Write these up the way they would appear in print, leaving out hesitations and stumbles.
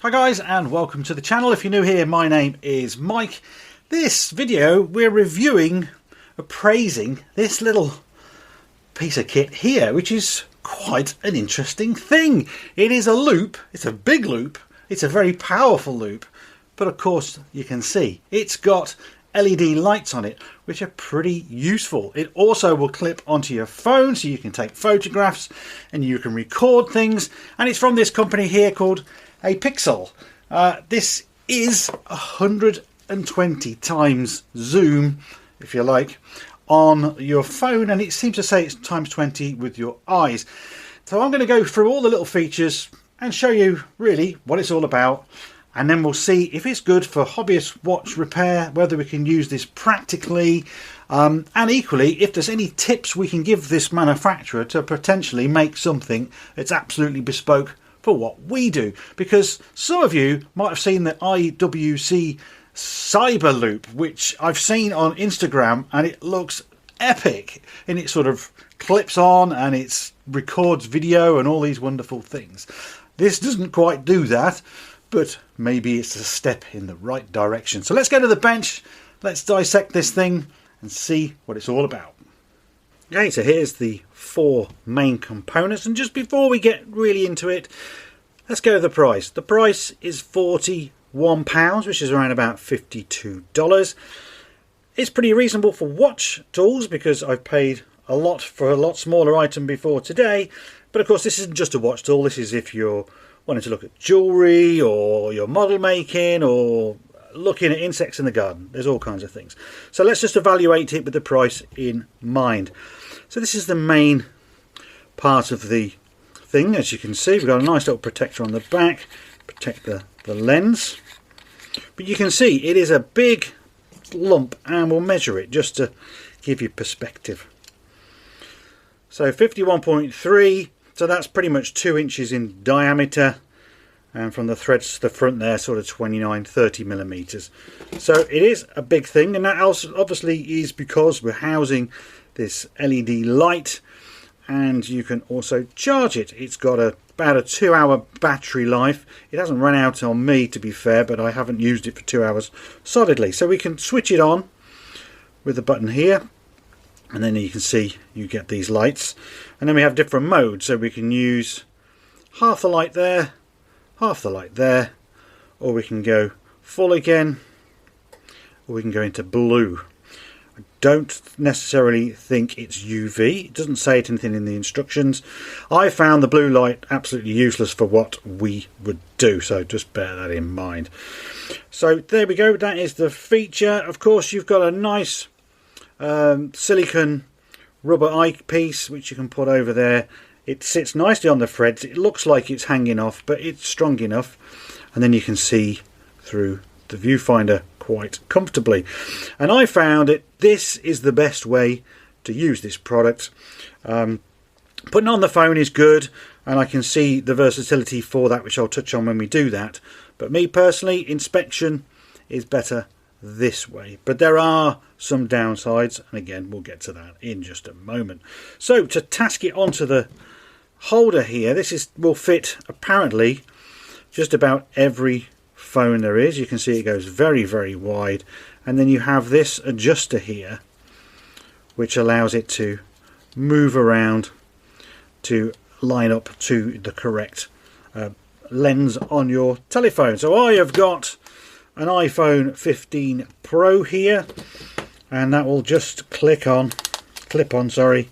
Hi guys, and welcome to the channel. If you're new here, my name is Mike. This video we're reviewing, appraising this little piece of kit here, which is quite an interesting thing. It is a loupe. It's a big loupe. It's a very powerful loupe, but of course you can see it's got LED lights on it, which are pretty useful. It also will clip onto your phone so you can take photographs and you can record things, and it's from this company here called Apexel. This is 120 times zoom, if you like, on your phone, and it seems to say it's times 20 with your eyes. So I'm going to go through all the little features and show you really what it's all about, and then we'll see if it's good for hobbyist watch repair, whether we can use this practically, and equally if there's any tips we can give this manufacturer to potentially make something that's absolutely bespoke for what we do. Because some of you might have seen the IWC Cyber Loupe, which I've seen on Instagram, and it looks epic, and it sort of clips on and it records video and all these wonderful things. This doesn't quite do that, but maybe it's a step in the right direction. So let's go to the bench, let's dissect this thing and see what it's all about. Okay, so here's the four main components, and just before we get really into it, let's go to the price. The price is £41, which is around about $52. It's pretty reasonable for watch tools because I've paid a lot for a lot smaller item before today, but of course this isn't just a watch tool. This is if you're wanting to look at jewellery, or you're model making, or looking at insects in the garden. There's all kinds of things. So let's just evaluate it with the price in mind. So this is the main part of the thing. As you can see, we've got a nice little protector on the back, protect the lens. But you can see it is a big lump, and we'll measure it just to give you perspective. So 51.3, so that's pretty much 2 inches in diameter, and from the threads to the front there, sort of 29-30 millimeters. So it is a big thing, and that also obviously is because we're housing this LED light, and you can also charge it. It's got about a 2-hour battery life. It hasn't run out on me, to be fair, but I haven't used it for 2 hours solidly. So we can switch it on with the button here, and then you can see you get these lights. And then we have different modes, so we can use half the light there, half the light there, or we can go full again, or we can go into blue. I don't necessarily think it's UV. It doesn't say anything in the instructions. I found the blue light absolutely useless for what we would do, so just bear that in mind. So there we go, that is the feature. Of course, you've got a nice silicone rubber eyepiece which you can put over there. It sits nicely on the threads. It looks like it's hanging off, but it's strong enough, and then you can see through the viewfinder quite comfortably. And I found it, this is the best way to use this product. Putting on the phone is good, and I can see the versatility for that, which I'll touch on when we do that. But me personally, inspection is better this way, but there are some downsides, and again we'll get to that in just a moment. So to task it onto the holder here, will fit apparently just about every phone there is. You can see it goes very, very wide, and then you have this adjuster here which allows it to move around to line up to the correct lens on your telephone. So I have got an iPhone 15 Pro here, and that will just clip on, sorry.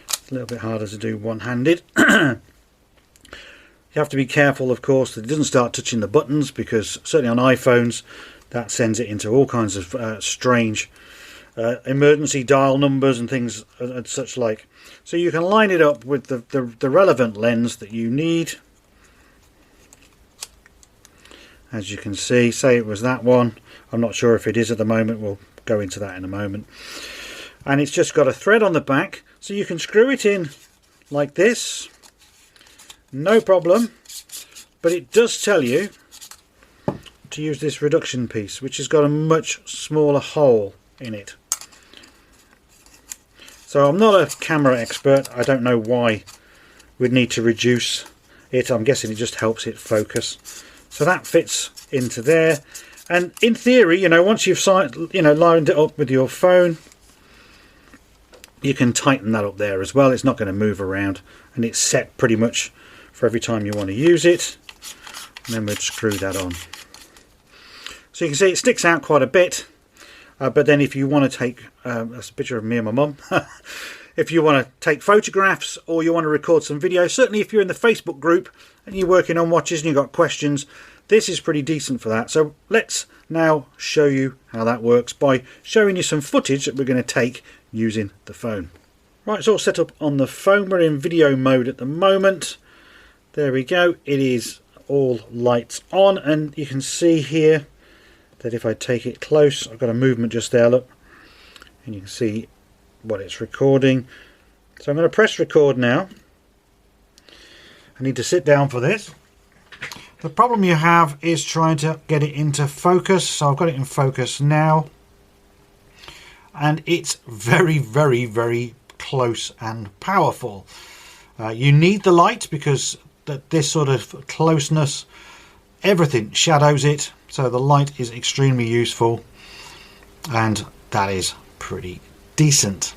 It's a little bit harder to do one-handed. You have to be careful, of course, that it doesn't start touching the buttons, because certainly on iPhones that sends it into all kinds of strange emergency dial numbers and things and such like. So you can line it up with the relevant lens that you need. As you can see, say it was that one. I'm not sure if it is at the moment. We'll go into that in a moment. And it's just got a thread on the back, so you can screw it in like this, no problem. But it does tell you to use this reduction piece, which has got a much smaller hole in it. So I'm not a camera expert. I don't know why we'd need to reduce I'm guessing it just helps it focus. So that fits into there. And in theory, you know, once you've lined it up with your phone, you can tighten that up there as well. It's not going to move around, and it's set pretty much for every time you want to use it. And then we'll screw that on. So you can see it sticks out quite a bit. But then if you want to take, that's a picture of me and my mum. If you want to take photographs or you want to record some video, certainly if you're in the Facebook group and you're working on watches and you've got questions, this is pretty decent for that. So let's now show you how that works by showing you some footage that we're going to take using the phone. Right, it's all set up on the phone. We're in video mode at the moment. There we go. It is all lights on, and you can see here that if I take it close, I've got a movement just there, look, and you can see what it's recording. So I'm going to press record now. I need to sit down for this. The problem you have is trying to get it into focus. So I've got it in focus now, and it's very, very, very close and powerful. You need the light because this sort of closeness, everything shadows it, so the light is extremely useful, and that is pretty decent.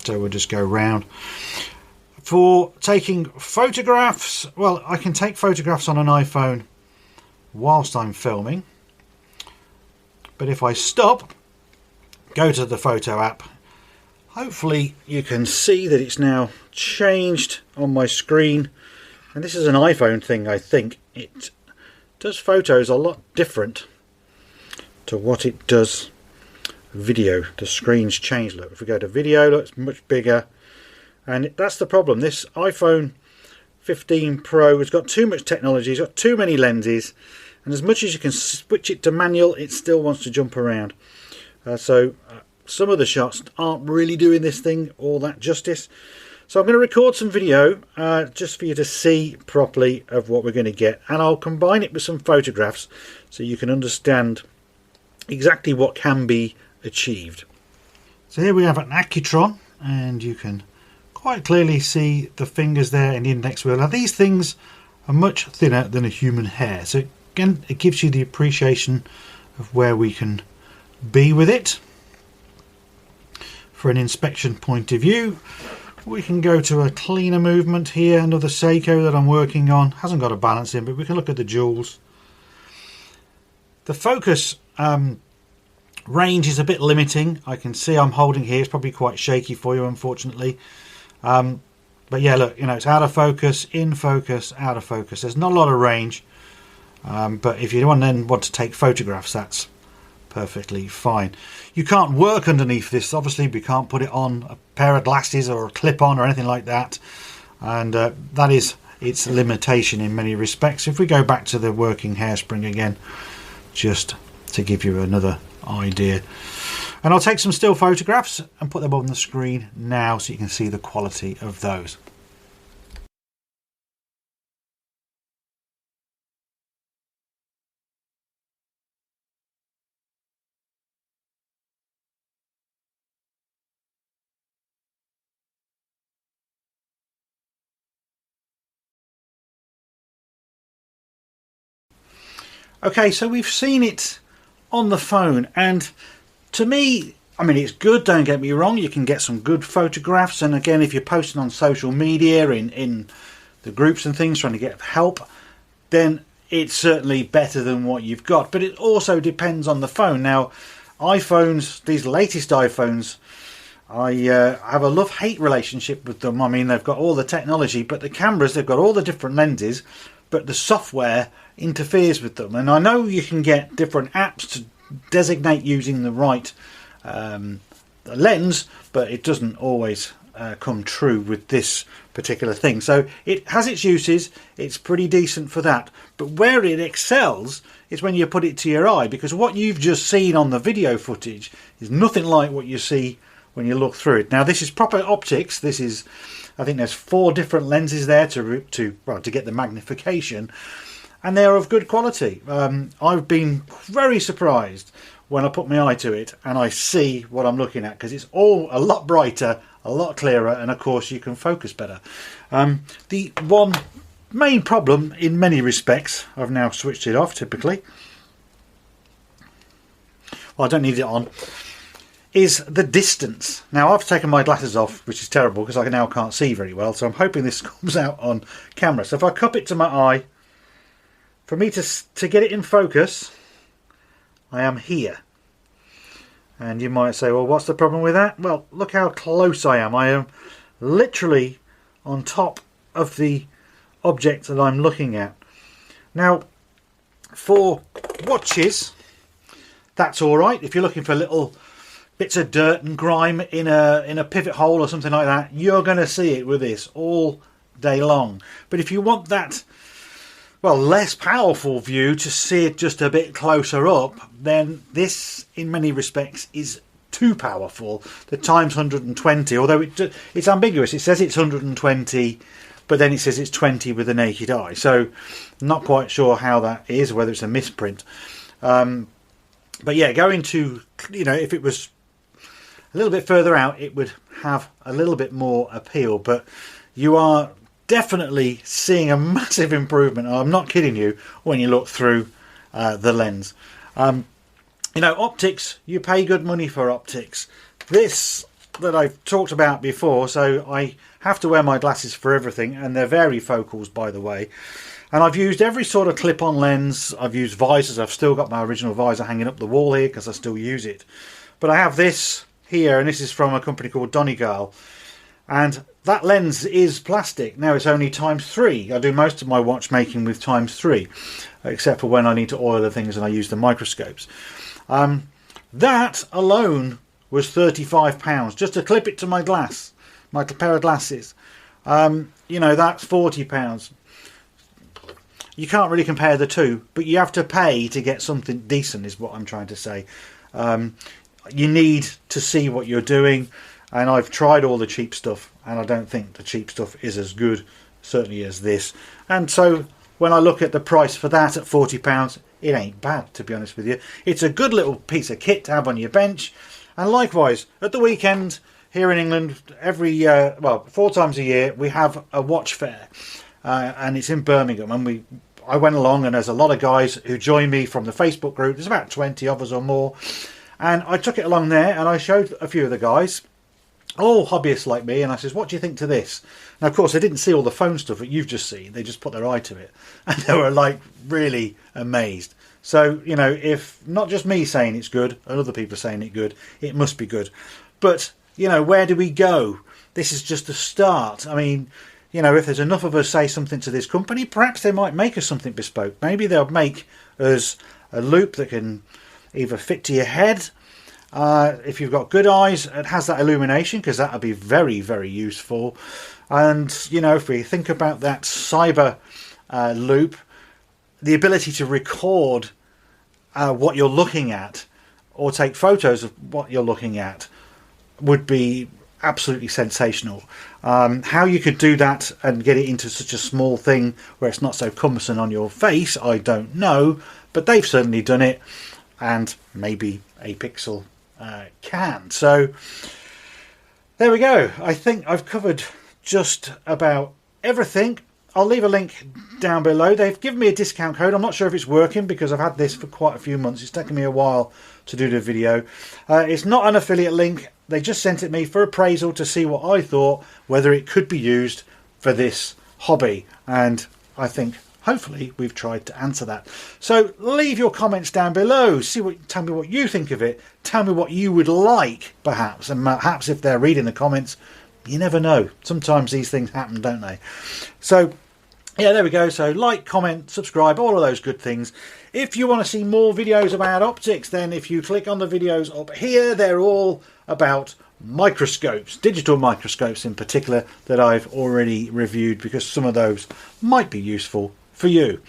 So we'll just go round. For taking photographs, well, I can take photographs on an iPhone whilst I'm filming, but if I stop, go to the photo app, hopefully you can see that it's now changed on my screen. And this is an iPhone thing, I think. It does photos a lot different to what it does video. The screen's changed. Look, if we go to video, look, it's much bigger. And that's the problem. This iPhone 15 Pro has got too much technology. It's got too many lenses. And as much as you can switch it to manual, it still wants to jump around. So some of the shots aren't really doing this thing all that justice. So I'm going to record some video just for you to see properly of what we're going to get, and I'll combine it with some photographs so you can understand exactly what can be achieved. So here we have an Accutron, and you can quite clearly see the fingers there in the index wheel. Now these things are much thinner than a human hair, so again it gives you the appreciation of where we can be with it. For an inspection point of view, we can go to a cleaner movement here. Another Seiko that I'm working on. Hasn't got a balance in, but we can look at the jewels. The focus range is a bit limiting. I can see I'm holding here. It's probably quite shaky for you, unfortunately. But yeah, look, you know, it's out of focus, in focus, out of focus. There's not a lot of range. But if you want to take photographs, that's perfectly fine. You can't work underneath this, obviously. We can't put it on a pair of glasses or a clip-on or anything like that, and that is its limitation in many respects. If we go back to the working hairspring again, just to give you another idea, and I'll take some still photographs and put them on the screen now so you can see the quality of those. Okay, so we've seen it on the phone, and to me, I mean, it's good, don't get me wrong. You can get some good photographs, and again, if you're posting on social media in the groups and things trying to get help, then it's certainly better than what you've got. But it also depends on the phone. Now, iPhones, these latest iPhones, I have a love-hate relationship with them. I mean, they've got all the technology, but the cameras, they've got all the different lenses, but the software interferes with them. And I know you can get different apps to designate using the right lens, but it doesn't always come true with this particular thing. So it has its uses. It's pretty decent for that. But where it excels is when you put it to your eye, because what you've just seen on the video footage is nothing like what you see when you look through it. Now, this is proper optics. This is, I think there's 4 different lenses there to get the magnification, and they are of good quality. I've been very surprised when I put my eye to it and I see what I'm looking at, because it's all a lot brighter, a lot clearer, and of course you can focus better. The one main problem in many respects, I've now switched it off typically, well, I don't need it on, is the distance. Now I've taken my glasses off, which is terrible because I now can't see very well, so I'm hoping this comes out on camera. So if I cup it to my eye, for me to get it in focus, I am here. And you might say, well, what's the problem with that? Well, look how close I am. I am literally on top of the object that I'm looking at. Now, for watches, that's all right. If you're looking for little bits of dirt and grime in a pivot hole or something like that, you're going to see it with this all day long. But if you want that, well, less powerful view to see it just a bit closer up, then this, in many respects, is too powerful. The times 120, although it's ambiguous. It says it's 120, but then it says it's 20 with the naked eye. So I'm not quite sure how that is, whether it's a misprint. But yeah, going to, you know, if it was a little bit further out, it would have a little bit more appeal. But you are definitely seeing a massive improvement. I'm not kidding you when you look through the lens. You know, optics, you pay good money for optics. This that I've talked about before, so I have to wear my glasses for everything, and they're varifocals, by the way. And I've used every sort of clip-on lens. I've used visors. I've still got my original visor hanging up the wall here because I still use it. But I have this here, and this is from a company called Donegal. And that lens is plastic. Now it's only ×3. I do most of my watchmaking with ×3, except for when I need to oil the things and I use the microscopes. That alone was £35 just to clip it to my glass, my pair of glasses. You know, that's £40. You can't really compare the two, but you have to pay to get something decent, is what I'm trying to say. You need to see what you're doing, and I've tried all the cheap stuff, and I don't think the cheap stuff is as good, certainly, as this. And so when I look at the price for that at £40, it ain't bad, to be honest with you. It's a good little piece of kit to have on your bench. And likewise, at the weekend here in England, every 4 times a year, we have a watch fair, and it's in Birmingham. And I went along, and there's a lot of guys who join me from the Facebook group. There's about 20 of us or more, and I took it along there, and I showed a few of the guys, all hobbyists like me, and I says, what do you think to this? Now, of course, they didn't see all the phone stuff that you've just seen. They just put their eye to it, and they were like really amazed. So, you know, if not just me saying it's good and other people saying it's good, it must be good. But, you know, where do we go? This is just a start. I mean, you know, if there's enough of us say something to this company, perhaps they might make us something bespoke. Maybe they'll make us a loupe that can either fit to your head. If you've got good eyes, it has that illumination, because that would be very, very useful. And, you know, if we think about that cyber loupe, the ability to record what you're looking at or take photos of what you're looking at would be absolutely sensational. How you could do that and get it into such a small thing where it's not so cumbersome on your face, I don't know, but they've certainly done it, and maybe Apexel can. So there we go. I think I've covered just about everything. I'll leave a link down below. They've given me a discount code. I'm not sure if it's working because I've had this for quite a few months. It's taken me a while to do the video. It's not an affiliate link. They just sent it me for appraisal to see what I thought, whether it could be used for this hobby. And I think hopefully we've tried to answer that. So leave your comments down below. Tell me what you think of it. Tell me what you would like, perhaps. And perhaps if they're reading the comments, you never know. Sometimes these things happen, don't they? So, yeah, there we go. So like, comment, subscribe, all of those good things. If you want to see more videos about optics, then if you click on the videos up here, they're all about microscopes, digital microscopes in particular, that I've already reviewed, because some of those might be useful for you.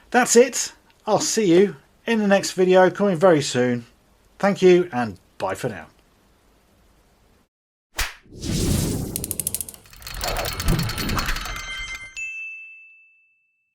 That's it. I'll see you in the next video coming very soon. Thank you, and bye for now.